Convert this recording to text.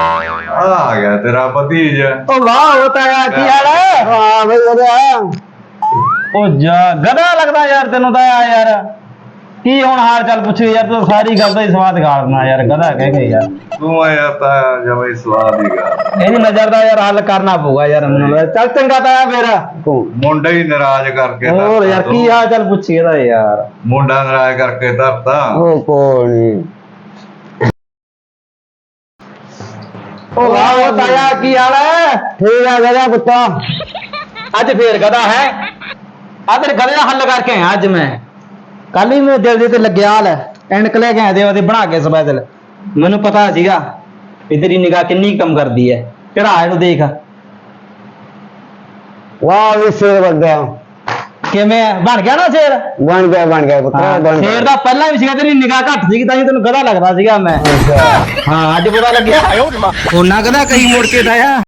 आ गया तेरा भतीजा। ओ वाह होता है की हाल है। हां भाई बढ़िया। ओ जा गधा लगदा यार तेनों ता यार की हुन हाल चाल पूछो यार तू सारी गल दा ही स्वाद गालना यार गधा कह के यार तू आता जब स्वाद ही गा एदी नजर दा यार हल करना पऊगा यार मेनू चल चंगा ताया मेरा मुंडा ही नाराज करके और यार की हाल चाल पूछिए दा यार मुंडा नाराज करके धरता। ओ कोई ओ वाह ओ ताया की हाल है। ठीक है गधा कुत्ता अज फिर गधा है आ तेरे गधे का हल करके आया अज मैं कल ही मेरे दिल दे लग्या हाल है एनक ले के आए दे बना के स्पैशल मैनू पता सीगा भी तेरी निगाह किन्नी कम करदी है चढ़ा इनू देख वाह भी शेर बन गया किवें बन गया ना शेर बन गया पुत्रा शेर दा पहला भी सीगा तेरी निगाह घट सी तां तैनू गधा लगदा सीगा मैं हां अज पता लग्या होना गधा कहीं मुड़ के ताया।